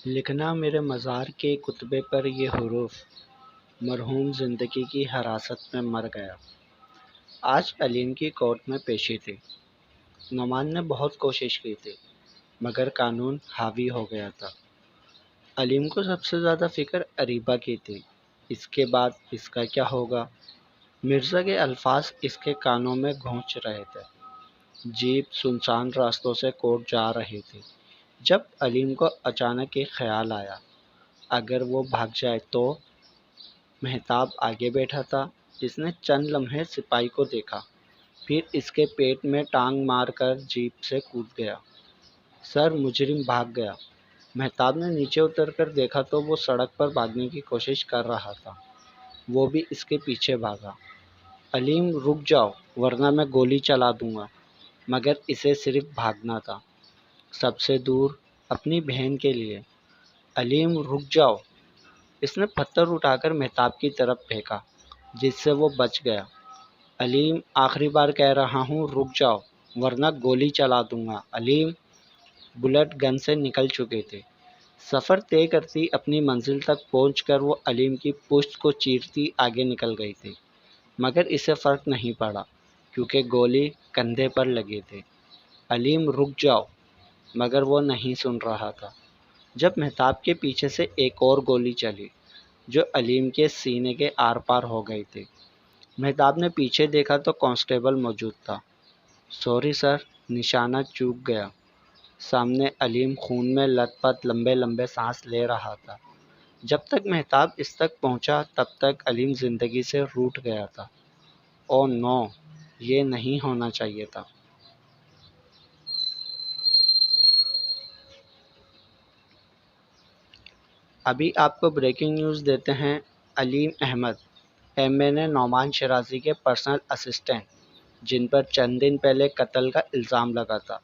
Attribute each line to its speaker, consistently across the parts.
Speaker 1: لکھنا میرے مزار کے کتبے پر یہ حروف، مرحوم زندگی کی حراست میں مر گیا۔ آج علیم کی کورٹ میں پیشی تھی۔ نعمان نے بہت کوشش کی تھی مگر قانون حاوی ہو گیا تھا۔ علیم کو سب سے زیادہ فکر اریبہ کی تھی۔ اس کے بعد اس کا کیا ہوگا؟ مرزا کے الفاظ اس کے کانوں میں گونج رہے تھے۔ جیپ سنسان راستوں سے کورٹ جا رہی تھی جب علیم کو اچانک ایک خیال آیا، اگر وہ بھاگ جائے تو؟ مہتاب آگے بیٹھا تھا۔ اس نے چند لمحے سپاہی کو دیکھا، پھر اس کے پیٹ میں ٹانگ مار کر جیپ سے کود گیا۔ سر، مجرم بھاگ گیا۔ مہتاب نے نیچے اتر کر دیکھا تو وہ سڑک پر بھاگنے کی کوشش کر رہا تھا۔ وہ بھی اس کے پیچھے بھاگا۔ علیم، رک جاؤ ورنہ میں گولی چلا دوں گا۔ مگر اسے صرف بھاگنا تھا، سب سے دور، اپنی بہن کے لیے۔ علیم، رک جاؤ۔ اس نے پتھر اٹھا کر مہتاب کی طرف پھینکا جس سے وہ بچ گیا۔ علیم، آخری بار کہہ رہا ہوں، رک جاؤ ورنہ گولی چلا دوں گا۔ علیم، بلٹ گن سے نکل چکے تھے۔ سفر طے کرتی اپنی منزل تک پہنچ کر وہ علیم کی پشت کو چیرتی آگے نکل گئی تھی، مگر اسے فرق نہیں پڑا کیونکہ گولی کندھے پر لگی تھی۔ علیم، رک جاؤ، مگر وہ نہیں سن رہا تھا۔ جب مہتاب کے پیچھے سے ایک اور گولی چلی جو علیم کے سینے کے آر پار ہو گئی تھی۔ مہتاب نے پیچھے دیکھا تو کانسٹیبل موجود تھا۔ سوری سر، نشانہ چوک گیا۔ سامنے علیم خون میں لت پت لمبے لمبے سانس لے رہا تھا۔ جب تک مہتاب اس تک پہنچا تب تک علیم زندگی سے روٹھ گیا تھا۔ او نو، یہ نہیں ہونا چاہیے تھا۔ ابھی آپ کو بریکنگ نیوز دیتے ہیں۔ علیم احمد MNA نعمان شیرازی کے پرسنل اسسٹنٹ، جن پر چند دن پہلے قتل کا الزام لگا تھا،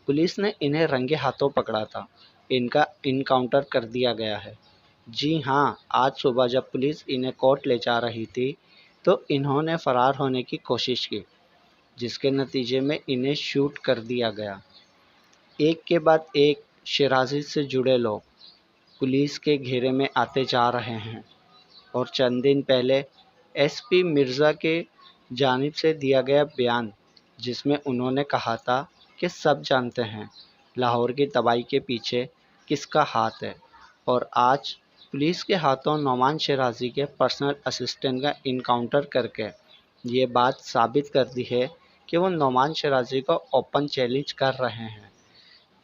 Speaker 1: پولیس نے انہیں رنگے ہاتھوں پکڑا تھا۔ ان کا انکاؤنٹر کر دیا گیا ہے۔ جی ہاں، آج صبح جب پولیس انہیں کورٹ لے جا رہی تھی تو انہوں نے فرار ہونے کی کوشش کی، جس کے نتیجے میں انہیں شوٹ کر دیا گیا۔ ایک کے بعد ایک شیرازی سے جڑے لوگ پولیس کے گھیرے میں آتے جا رہے ہیں، اور چند دن پہلے SP مرزا کے جانب سے دیا گیا بیان جس میں انہوں نے کہا تھا کہ سب جانتے ہیں لاہور کی تباہی کے پیچھے کس کا ہاتھ ہے، اور آج پولیس کے ہاتھوں نعمان شیرازی کے پرسنل اسسٹنٹ کا انکاؤنٹر کر کے یہ بات ثابت کر دی ہے کہ وہ نعمان شیرازی کو اوپن چیلنج کر رہے ہیں۔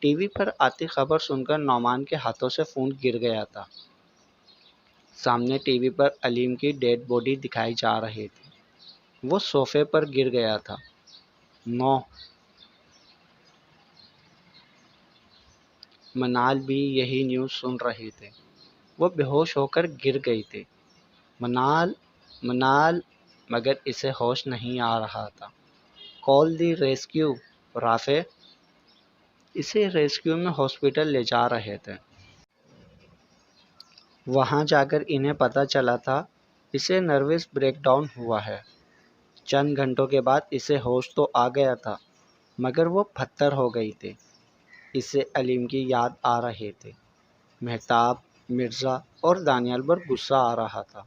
Speaker 1: ٹی وی پر آتی خبر سن کر نعمان کے ہاتھوں سے فون گر گیا تھا۔ سامنے ٹی وی پر علیم کی ڈیڈ باڈی دکھائی جا رہی تھی۔ وہ صوفے پر گر گیا تھا۔ 9 منال بھی یہی نیوز سن رہی تھی۔ وہ بے ہوش ہو کر گر گئی تھی۔ منال، منال، مگر اسے ہوش نہیں آ رہا تھا۔ کال دی ریسکیو، رافع۔ اسے ریسکیو میں ہاسپٹل لے جا رہے تھے۔ وہاں جا کر انہیں پتہ چلا تھا اسے نروس بریک ڈاؤن ہوا ہے۔ چند گھنٹوں کے بعد اسے ہوش تو آ گیا تھا مگر وہ پتھر ہو گئی تھی۔ اسے علیم کی یاد آ رہی تھی۔ مہتاب، مرزا اور دانیال پر غصہ آ رہا تھا۔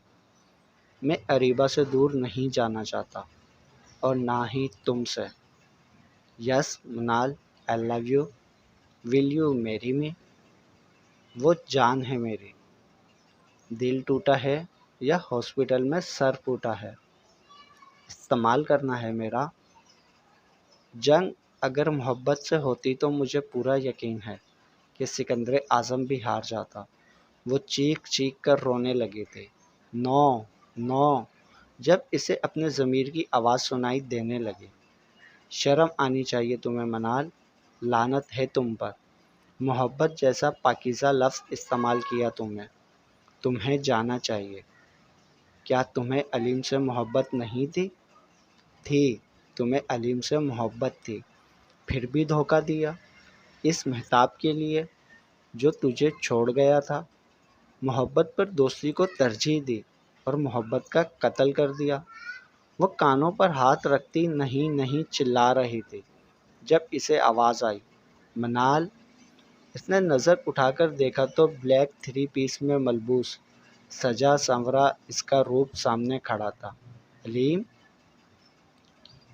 Speaker 1: میں اریبہ سے دور نہیں جانا چاہتا، اور نہ ہی تم سے۔ یس منال، I love you. Will you marry me? وہ جان ہے میری۔ دل ٹوٹا ہے یا ہاسپٹل میں سر پھوٹا ہے، استعمال کرنا ہے میرا۔ جنگ اگر محبت سے ہوتی تو مجھے پورا یقین ہے کہ سکندر اعظم بھی ہار جاتا۔ وہ چیخ چیخ کر رونے لگی تھی۔ نو، نو، جب اسے اپنے ضمیر کی آواز سنائی دینے لگی۔ شرم آنی چاہیے تمہیں منال، لعنت ہے تم پر۔ محبت جیسا پاکیزہ لفظ استعمال کیا تمہیں جانا چاہیے۔ کیا تمہیں علیم سے محبت نہیں تھی؟ تھی، تمہیں علیم سے محبت تھی، پھر بھی دھوکہ دیا اس مہتاب کے لیے جو تجھے چھوڑ گیا تھا۔ محبت پر دوستی کو ترجیح دی اور محبت کا قتل کر دیا۔ وہ کانوں پر ہاتھ رکھتی نہیں چلا رہی تھی جب اسے آواز آئی، منال۔ اس نے نظر اٹھا کر دیکھا تو بلیک 3 پیس میں ملبوس سجا سنورا اس کا روپ سامنے کھڑا تھا۔ علیم،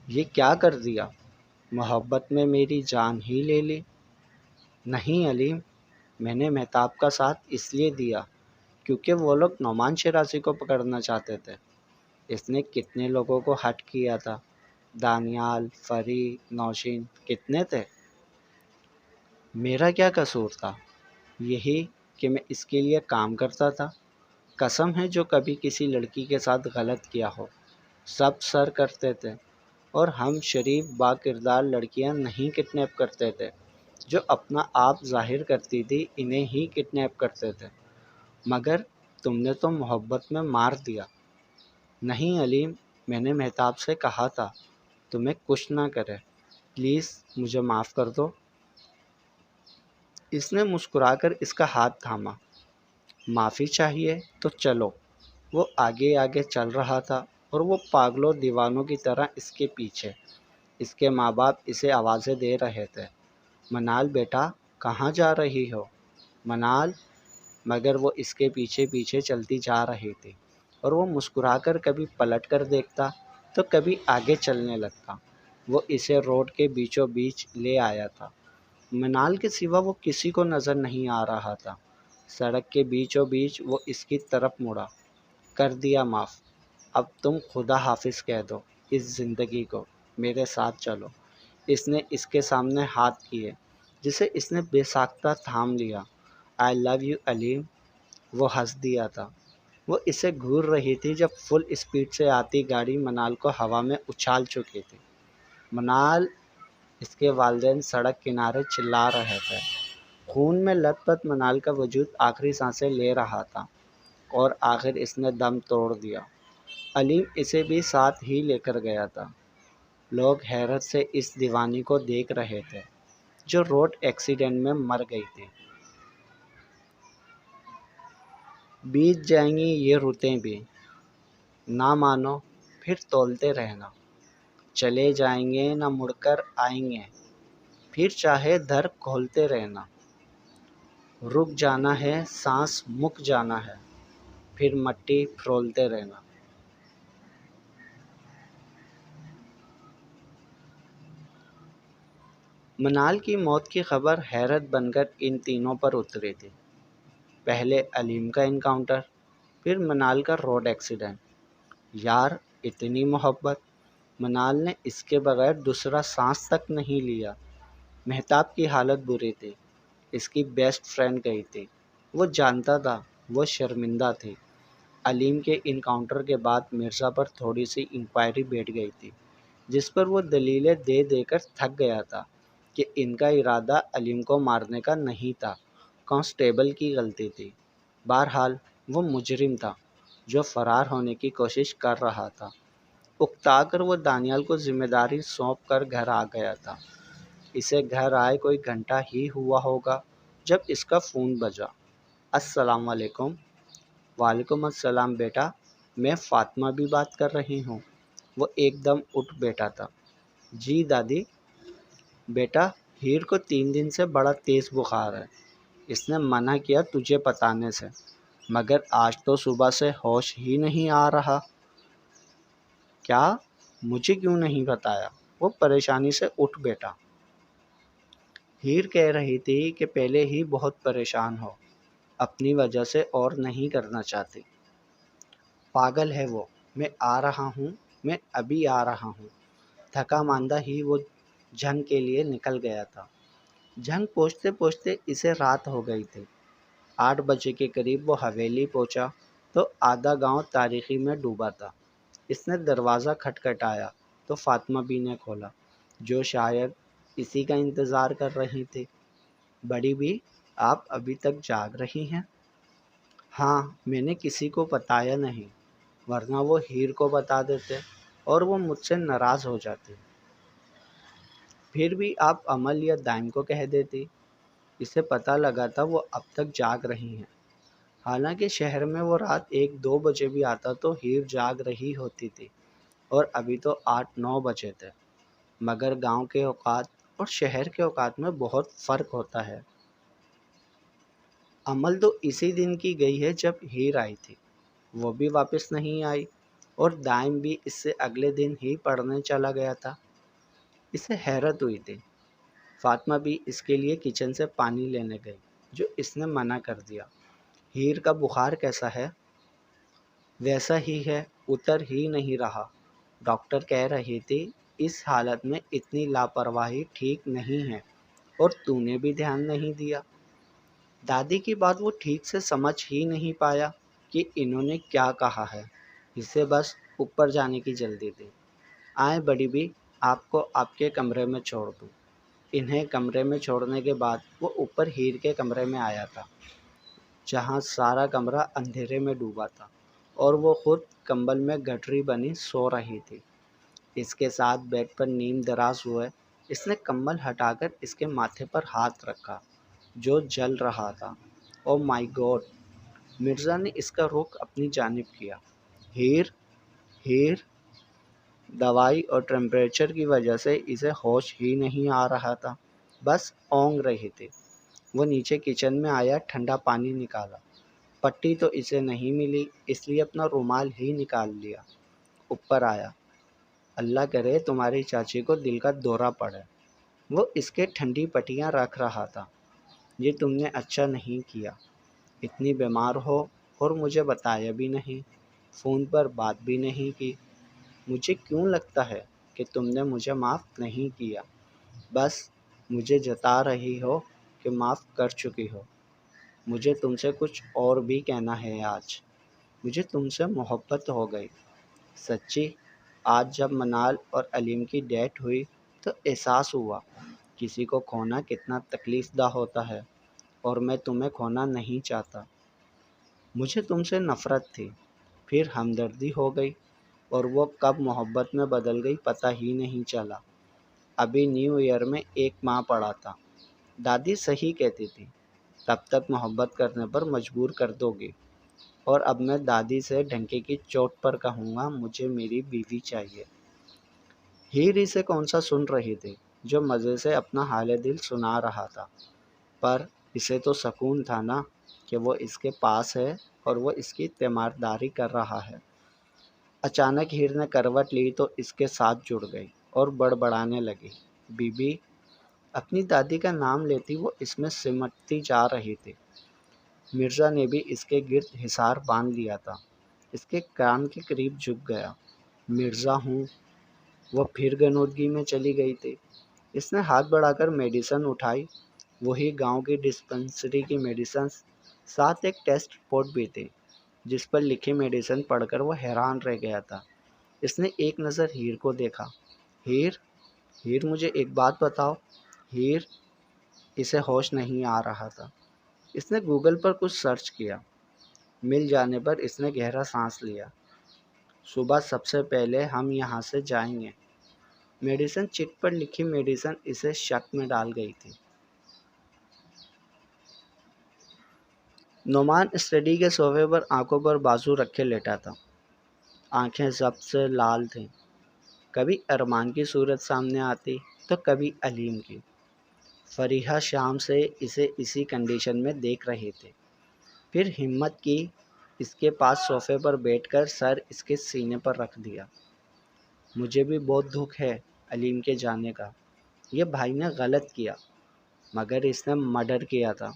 Speaker 1: یہ کیا کر دیا؟ محبت میں میری جان ہی لے لی؟ نہیں علیم، میں نے مہتاب کا ساتھ اس لیے دیا کیونکہ وہ لوگ نعمان شیرازی کو پکڑنا چاہتے تھے۔ اس نے کتنے لوگوں کو ہٹ کیا تھا، دانیال، فرید، نوشین، کتنے تھے؟ میرا کیا قصور تھا؟ یہی کہ میں اس کے لیے کام کرتا تھا۔ قسم ہے جو کبھی کسی لڑکی کے ساتھ غلط کیا ہو، سب سر کرتے تھے، اور ہم شریف با کردار لڑکیاں نہیں کڈنیپ کرتے تھے۔ جو اپنا آپ ظاہر کرتی تھی انہیں ہی کڈنیپ کرتے تھے۔ مگر تم نے تو محبت میں مار دیا۔ نہیں علیم، میں نے مہتاب سے کہا تھا تمہیں کچھ نہ کرے، پلیز مجھے معاف کر دو۔ اس نے مسکرا کر اس کا ہاتھ تھاما۔ معافی چاہیے تو چلو۔ وہ آگے آگے چل رہا تھا اور وہ پاگلوں دیوانوں کی طرح اس کے پیچھے۔ اس کے ماں باپ اسے آوازیں دے رہے تھے، منال بیٹا کہاں جا رہی ہو؟ منال، مگر وہ اس کے پیچھے پیچھے چلتی جا رہی تھی، اور وہ مسکرا کر کبھی پلٹ کر دیکھتا تو کبھی آگے چلنے لگتا۔ وہ اسے روڈ کے بیچوں بیچ لے آیا تھا۔ منال کے سوا وہ کسی کو نظر نہیں آ رہا تھا۔ سڑک کے بیچوں بیچ وہ اس کی طرف مڑا۔ کر دیا معاف، اب تم خدا حافظ کہہ دو اس زندگی کو، میرے ساتھ چلو۔ اس نے اس کے سامنے ہاتھ کیے جسے اس نے بے ساختہ تھام لیا۔ آئی لو یو علیم۔ وہ ہنس دیا تھا۔ وہ اسے گھور رہی تھی جب فل اسپیڈ سے آتی گاڑی منال کو ہوا میں اچھال چکی تھی۔ منال، اس کے والدین سڑک کنارے چلا رہے تھے۔ خون میں لت پت منال کا وجود آخری سانسیں لے رہا تھا، اور آخر اس نے دم توڑ دیا۔ علیم اسے بھی ساتھ ہی لے کر گیا تھا۔ لوگ حیرت سے اس دیوانی کو دیکھ رہے تھے جو روڈ ایکسیڈنٹ میں مر گئی تھی۔ بیت جائیں گی یہ رتیں بھی، نہ مانو پھر تولتے رہنا۔ چلے جائیں گے نہ مڑ کر آئیں گے، پھر چاہے در کھولتے رہنا۔ رک جانا ہے سانس مک جانا ہے، پھر مٹی پھرولتے رہنا۔ منال کی موت کی خبر حیرت بن کر ان تینوں پر اتری تھی۔ پہلے علیم کا انکاؤنٹر، پھر منال کا روڈ ایکسیڈنٹ۔ یار، اتنی محبت! منال نے اس کے بغیر دوسرا سانس تک نہیں لیا۔ مہتاب کی حالت بری تھی، اس کی بیسٹ فرینڈ گئی تھی۔ وہ جانتا تھا وہ شرمندہ تھی۔ علیم کے انکاؤنٹر کے بعد مرزا پر تھوڑی سی انکوائری بیٹھ گئی تھی، جس پر وہ دلیلیں دے دے کر تھک گیا تھا کہ ان کا ارادہ علیم کو مارنے کا نہیں تھا، کانسٹیبل کی غلطی تھی۔ بہرحال وہ مجرم تھا جو فرار ہونے کی کوشش کر رہا تھا۔ اکتا کر وہ دانیال کو ذمہ داری سونپ کر گھر آ گیا تھا۔ اسے گھر آئے کوئی گھنٹہ ہی ہوا ہوگا جب اس کا فون بجا۔ السلام علیکم۔ وعلیکم السلام بیٹا، میں فاطمہ بھی بات کر رہی ہوں۔ وہ ایک دم اٹھ بیٹھا تھا۔ جی دادی۔ بیٹا، ہیر کو 3 دن سے بڑا تیز بخار ہے۔ اس نے منع کیا تجھے بتانے سے، مگر آج تو صبح سے ہوش ہی نہیں آ رہا۔ کیا؟ مجھے کیوں نہیں بتایا؟ وہ پریشانی سے اٹھ بیٹھا۔ ہیر کہہ رہی تھی کہ پہلے ہی بہت پریشان ہو، اپنی وجہ سے اور نہیں کرنا چاہتی۔ پاگل ہے وہ، میں آ رہا ہوں، میں ابھی آ رہا ہوں۔ تھکا ماندہ ہی وہ جھنگ کے لیے نکل گیا تھا۔ جھنگ پہنچتے پہنچتے اسے رات ہو گئی تھی۔ 8 بجے کے قریب وہ حویلی پہنچا تو آدھا گاؤں تاریکی میں ڈوبا تھا۔ اس نے دروازہ کھٹکھٹایا تو فاطمہ بی نے کھولا، جو شاید اسی کا انتظار کر رہی تھی۔ بڑی بی، آپ ابھی تک جاگ رہی ہیں؟ ہاں، میں نے کسی کو بتایا نہیں، ورنہ وہ ہیر کو بتا دیتے اور وہ مجھ سے ناراض ہو جاتی۔ پھر بھی آپ عمل یا دائم کو کہہ دیتی۔ اسے پتہ لگا تھا وہ اب تک جاگ رہی ہیں۔ حالانکہ شہر میں وہ رات 1-2 بجے بھی آتا تو ہیر جاگ رہی ہوتی تھی، اور ابھی تو 8-9 بجے تھے۔ مگر گاؤں کے اوقات اور شہر کے اوقات میں بہت فرق ہوتا ہے۔ عمل تو اسی دن کی گئی ہے جب ہیر آئی تھی، وہ بھی واپس نہیں آئی، اور دائم بھی اس سے اگلے دن ہی پڑھنے چلا گیا تھا۔ اسے حیرت ہوئی تھی۔ فاطمہ بھی اس کے لیے کچن سے پانی لینے گئی، جو اس نے منع کر دیا۔ ہیر کا بخار کیسا ہے؟ ویسا ہی ہے، اتر ہی نہیں رہا۔ ڈاکٹر کہہ رہی تھی اس حالت میں اتنی لاپرواہی ٹھیک نہیں ہے، اور تو نے بھی دھیان نہیں دیا۔ دادی کی بات وہ ٹھیک سے سمجھ ہی نہیں پایا کہ انہوں نے کیا کہا ہے۔ اسے بس اوپر جانے کی جلدی تھی۔ آئیں بڑی بھی، آپ کو آپ کے کمرے میں چھوڑ دوں۔ انہیں کمرے میں چھوڑنے کے بعد وہ اوپر ہیر کے کمرے میں آیا تھا، جہاں سارا کمرہ اندھیرے میں ڈوبا تھا، اور وہ خود کمبل میں گٹھری بنی سو رہی تھی۔ اس کے ساتھ بیڈ پر نیم دراز ہوئے، اس نے کمبل ہٹا کر اس کے ماتھے پر ہاتھ رکھا، جو جل رہا تھا۔ او مائی گاڈ! مرزا نے اس کا رخ اپنی جانب کیا۔ ہیر، ہیر! دوائی اور ٹمپریچر کی وجہ سے اسے ہوش ہی نہیں آ رہا تھا، بس اونگ رہی تھی۔ وہ نیچے کچن میں آیا، ٹھنڈا پانی نکالا۔ پٹی تو اسے نہیں ملی، اس لیے اپنا رومال ہی نکال لیا۔ اوپر آیا۔ اللہ کرے تمہاری چاچی کو دل کا دورہ پڑے۔ وہ اس کے ٹھنڈی پٹیاں رکھ رہا تھا۔ یہ تم نے اچھا نہیں کیا، اتنی بیمار ہو اور مجھے بتایا بھی نہیں، فون پر بات بھی نہیں کی۔ مجھے کیوں لگتا ہے کہ تم نے مجھے معاف نہیں کیا، بس مجھے جتا رہی ہو کہ معاف کر چکی ہو۔ مجھے تم سے کچھ اور بھی کہنا ہے آج۔ مجھے تم سے محبت ہو گئی، سچی۔ آج جب منال اور علیم کی ڈیتھ ہوئی تو احساس ہوا کسی کو کھونا کتنا تکلیف دہ ہوتا ہے، اور میں تمہیں کھونا نہیں چاہتا۔ مجھے تم سے نفرت تھی، پھر ہمدردی ہو گئی، اور وہ کب محبت میں بدل گئی پتہ ہی نہیں چلا۔ ابھی نیو ایئر میں 1 ماہ پڑا تھا۔ دادی صحیح کہتی تھی، تب تک محبت کرنے پر مجبور کر دو گی۔ اور اب میں دادی سے ڈھنکے کی چوٹ پر کہوں گا، مجھے میری بیوی چاہیے۔ ہیر اسے کون سا سن رہی تھی، جو مزے سے اپنا حال دل سنا رہا تھا، پر اسے تو سکون تھا نا کہ وہ اس کے پاس ہے اور وہ اس کی تیمارداری کر رہا ہے۔ اچانک ہیر نے کروٹ لی تو اس کے ساتھ جڑ گئی اور بڑبڑانے لگی۔ بی بی، اپنی دادی کا نام لیتی وہ اس میں سمٹتی جا رہی تھی۔ مرزا نے بھی اس کے گرد حصار باندھ لیا تھا۔ اس کے کان کے قریب جھک گیا۔ مرزا ہوں۔ وہ پھر غنودگی میں چلی گئی تھی۔ اس نے ہاتھ بڑھا کر میڈیسن اٹھائی، وہی گاؤں کی ڈسپنسری کی میڈیسنز، ساتھ ایک ٹیسٹ رپورٹ بھی تھی، جس پر لکھی میڈیسن پڑھ کر وہ حیران رہ گیا تھا۔ اس نے ایک نظر ہیر کو دیکھا۔ ہیر، ہیر مجھے ایک بات بتاؤ۔ ہیر، اسے ہوش نہیں آ رہا تھا۔ اس نے گوگل پر کچھ سرچ کیا۔ مل جانے پر اس نے گہرا سانس لیا۔ صبح سب سے پہلے ہم یہاں سے جائیں گے۔ میڈیسن چٹ پر لکھی میڈیسن اسے شک میں ڈال گئی تھی۔ نعمان اسٹڈی کے صوفے پر آنکھوں پر بازو رکھے لیٹا تھا۔ آنکھیں ضبط سے لال تھیں۔ کبھی ارمان کی صورت سامنے آتی تو کبھی علیم کی۔ فریحہ شام سے اسے اسی کنڈیشن میں دیکھ رہے تھے۔ پھر ہمت کی، اس کے پاس صوفے پر بیٹھ کر سر اس کے سینے پر رکھ دیا۔ مجھے بھی بہت دکھ ہے علیم کے جانے کا۔ یہ بھائی نے غلط کیا، مگر اس نے مرڈر کیا تھا۔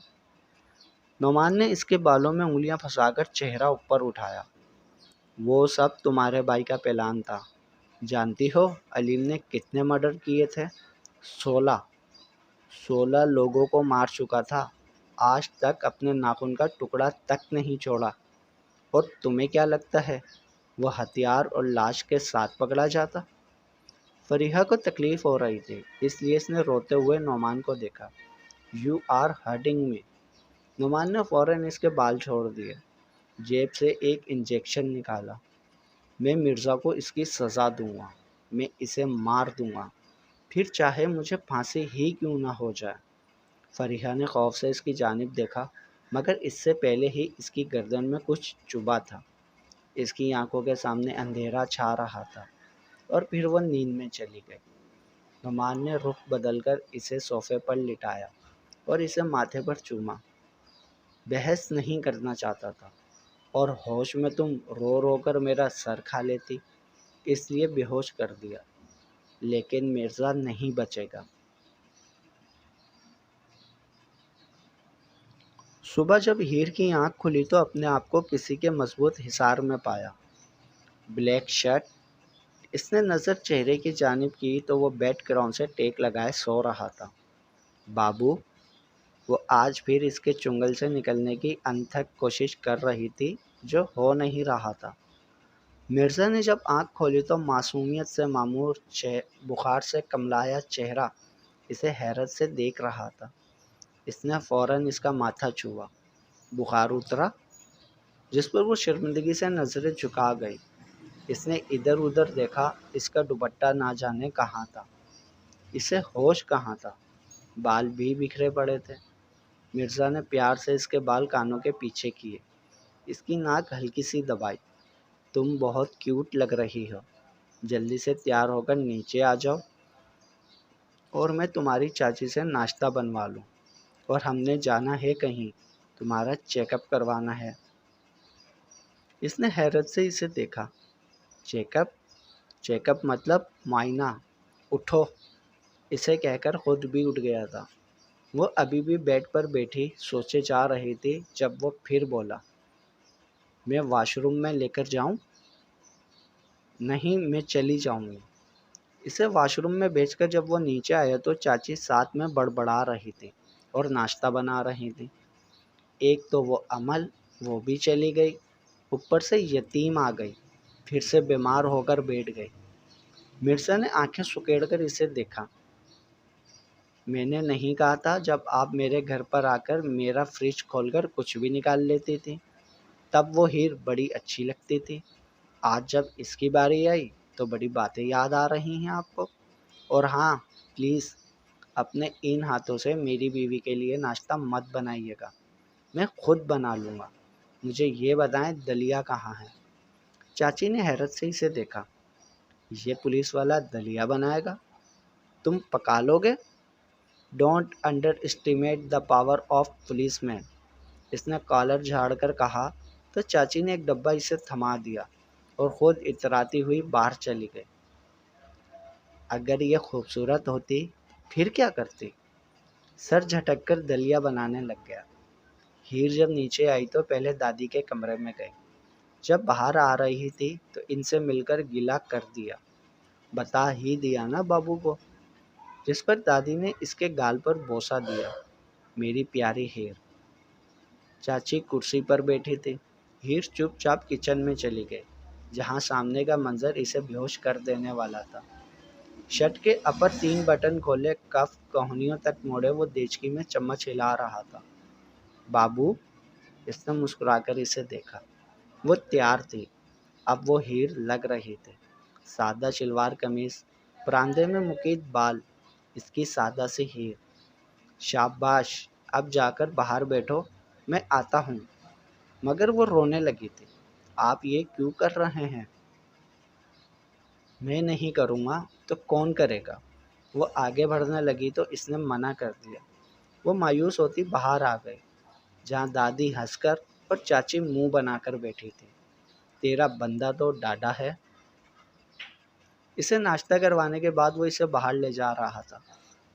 Speaker 1: نعمان نے اس کے بالوں میں انگلیاں پھنسا کر چہرہ اوپر اٹھایا۔ وہ سب تمہارے بھائی کا پلان تھا۔ جانتی ہو علیم نے کتنے مرڈر کیے تھے؟ 16۔ 16 لوگوں کو مار چکا تھا، آج تک اپنے ناخن کا ٹکڑا تک نہیں چھوڑا۔ اور تمہیں کیا لگتا ہے وہ ہتھیار اور لاش کے ساتھ پکڑا جاتا؟ فریحہ کو تکلیف ہو رہی تھی، اس لیے اس نے روتے ہوئے نعمان کو دیکھا۔ یو آر ہرٹنگ می۔ نعمان نے فوراً اس کے بال چھوڑ دیے، جیب سے ایک انجیکشن نکالا۔ میں مرزا کو اس کی سزا دوں گا، میں اسے مار دوں گا، پھر چاہے مجھے پھانسی ہی کیوں نہ ہو جائے۔ فریحہ نے خوف سے اس کی جانب دیکھا، مگر اس سے پہلے ہی اس کی گردن میں کچھ چبھا تھا۔ اس کی آنکھوں کے سامنے اندھیرا چھا رہا تھا، اور پھر وہ نیند میں چلی گئی۔ نعمان نے رخ بدل کر اسے صوفے پر لٹایا اور اسے ماتھے پر چوما۔ بحث نہیں کرنا چاہتا تھا، اور ہوش میں تم رو رو کر میرا سر کھا لیتی، اس لیے بے ہوش کر دیا، لیکن مرزا نہیں بچے گا۔ صبح جب ہیر کی آنکھ کھلی تو اپنے آپ کو کسی کے مضبوط حصار میں پایا۔ بلیک شرٹ، اس نے نظر چہرے کی جانب کی تو وہ بیڈ گراؤنڈ سے ٹیک لگائے سو رہا تھا۔ بابو، وہ آج پھر اس کے چنگل سے نکلنے کی انتھک کوشش کر رہی تھی جو ہو نہیں رہا تھا۔ مرزا نے جب آنکھ کھولی تو معصومیت سے معمور بخار سے کملایا چہرہ اسے حیرت سے دیکھ رہا تھا۔ اس نے فوراً اس کا ماتھا چھوا۔ بخار اترا؟ جس پر وہ شرمندگی سے نظریں جھکا گئی۔ اس نے ادھر ادھر دیکھا، اس کا دوپٹہ نہ جانے کہاں تھا، اسے ہوش کہاں تھا، بال بھی بکھرے پڑے تھے۔ مرزا نے پیار سے اس کے بال کانوں کے پیچھے کیے، اس کی ناک ہلکی سی دبائی۔ تم بہت کیوٹ لگ رہی ہو، جلدی سے تیار ہو کر نیچے آ جاؤ اور میں تمہاری چاچی سے ناشتہ بنوا لوں، اور ہم نے جانا ہے کہیں، تمہارا چیک اپ کروانا ہے۔ اس نے حیرت سے اسے دیکھا۔ Check up? چیک اپ مطلب معائنہ؟ اٹھو، اسے کہہ کر خود بھی اٹھ گیا تھا۔ وہ ابھی بھی بیڈ پر بیٹھی سوچے جا رہی تھی جب وہ پھر بولا، میں واش روم میں لے کر جاؤں؟ نہیں، میں چلی جاؤں گی۔ اسے واش روم میں بھیج کر جب وہ نیچے آیا تو چاچی ساتھ میں بڑبڑا رہی تھی اور ناشتہ بنا رہی تھی۔ ایک تو وہ عمل، وہ بھی چلی گئی، اوپر سے یتیم آ گئی، پھر سے بیمار ہو کر بیٹھ گئی۔ مرزا نے آنکھیں سکیڑ کر اسے دیکھا۔ میں نے نہیں کہا تھا جب آپ میرے گھر پر آ کر میرا فریج کھول کر کچھ بھی نکال لیتی تھی، تب وہ ہیر بڑی اچھی لگتی تھی۔ آج جب اس کی باری آئی تو بڑی باتیں یاد آ رہی ہیں آپ کو۔ اور ہاں، پلیز اپنے ان ہاتھوں سے میری بیوی کے لیے ناشتہ مت بنائیے گا، میں خود بنا لوں گا۔ مجھے یہ بتائیں دلیا کہاں ہے؟ چاچی نے حیرت سے اسے دیکھا۔ یہ پولیس والا دلیا بنائے گا؟ تم پکا لو گے؟ Don't underestimate the power of policeman, اس نے کالر جھاڑ کر کہا تو چاچی نے ایک ڈبہ اسے تھما دیا اور خود اتراتی ہوئی باہر چلی گئی۔ اگر یہ خوبصورت ہوتی پھر کیا کرتی؟ سر جھٹک کر دلیا بنانے لگ گیا۔ ہیر جب نیچے آئی تو پہلے دادی کے کمرے میں گئی۔ جب باہر آ رہی تھی تو ان سے مل کر گلہ کر دیا۔ بتا ہی دیا نا بابو کو، جس پر دادی نے اس کے گال پر بوسہ دیا۔ میری پیاری ہیر۔ چاچی کرسی پر بیٹھی تھی۔ ہیر چپ چاپ کچن میں چلی گئی، جہاں سامنے کا منظر اسے بے ہوش کر دینے والا تھا۔ شرٹ کے اپر 3 بٹن کھولے، کف کوہنیوں تک موڑے، وہ دیچکی میں چمچ ہلا رہا تھا۔ بابو، اس نے مسکرا کر اسے دیکھا۔ وہ تیار تھی، اب وہ ہیر لگ رہی تھی۔ سادہ شلوار قمیض، پراندے میں مکید بال، اس کی سادہ سی ہیر۔ شاباش، اب جا کر باہر بیٹھو، میں آتا ہوں۔ مگر وہ رونے لگی تھی۔ آپ یہ کیوں کر رہے ہیں؟ میں نہیں کروں گا تو کون کرے گا؟ وہ آگے بڑھنے لگی تو اس نے منع کر دیا۔ وہ مایوس ہوتی باہر آ گئی، جہاں دادی ہنس کر اور چاچی منہ بنا کر بیٹھی تھی۔ تیرا بندہ تو ڈاڈا ہے۔ اسے ناشتہ کروانے کے بعد وہ اسے باہر لے جا رہا تھا۔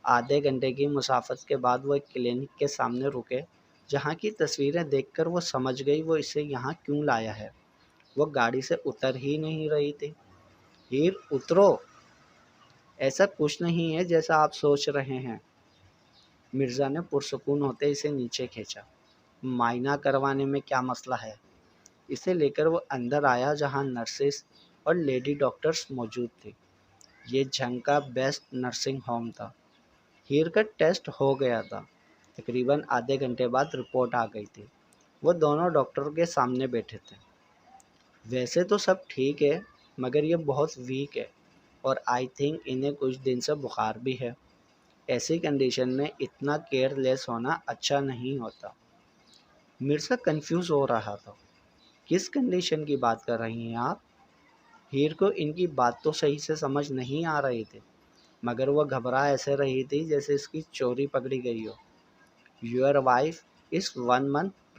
Speaker 1: آدھے گھنٹے کی مسافت کے بعد وہ ایک کلینک کے سامنے رکے، جہاں کی تصویریں دیکھ کر وہ سمجھ گئی وہ اسے یہاں کیوں لایا ہے۔ وہ گاڑی سے اتر ہی نہیں رہی تھی۔ ہیر، اترو، ایسا کچھ نہیں ہے جیسا آپ سوچ رہے ہیں۔ مرزا نے پرسکون ہوتے اسے نیچے کھینچا۔ معائنہ کروانے میں کیا مسئلہ ہے؟ اسے لے کر وہ اندر آیا جہاں نرسز اور لیڈی ڈاکٹرز موجود تھی۔ یہ جھنگ کا بیسٹ نرسنگ ہوم تھا۔ ہیر کا ٹیسٹ ہو گیا تھا۔ تقریباً آدھے گھنٹے بعد رپورٹ آ گئی تھی۔ وہ دونوں ڈاکٹروں کے سامنے بیٹھے تھے۔ ویسے تو سب ٹھیک ہے، مگر یہ بہت ویک ہے اور آئی تھنک انہیں کچھ دن سے بخار بھی ہے۔ ایسی کنڈیشن میں اتنا کیئر لیس ہونا اچھا نہیں ہوتا۔ مرزا کنفیوز ہو رہا تھا۔ کس کنڈیشن کی بات کر رہی ہیں آپ؟ ہیر کو ان کی بات تو صحیح سے سمجھ نہیں آ رہی تھی، مگر وہ گھبرا ایسے رہی تھی جیسے اس کی چوری پکڑی گئی ہو۔ Your wife is 1 month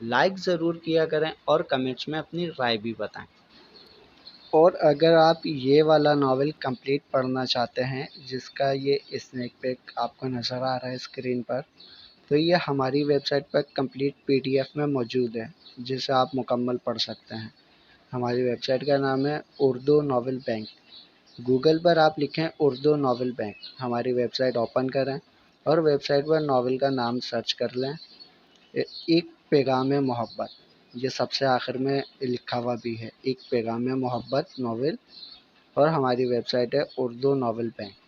Speaker 1: like ضرور کیا کریں اور کمنٹس میں اپنی رائے بھی بتائیں۔ اور اگر آپ یہ والا ناول کمپلیٹ پڑھنا چاہتے ہیں جس کا یہ اسنیک پیک آپ کو نظر آ رہا ہے اسکرین پر، تو یہ ہماری ویب سائٹ پر کمپلیٹ PDF میں موجود ہے جسے آپ مکمل پڑھ سکتے ہیں۔ ہماری ویب سائٹ کا نام ہے اردو ناول بینک۔ گوگل پر آپ لکھیں اردو ناول بینک، ہماری ویب سائٹ اوپن کریں اور ویب سائٹ پر ناول کا نام سرچ کر لیں، ایک پیغام محبت، یہ سب سے آخر میں لکھا ہوا بھی ہے، ایک پیغام محبت ناول، اور ہماری ویب سائٹ ہے اردو ناول بینک۔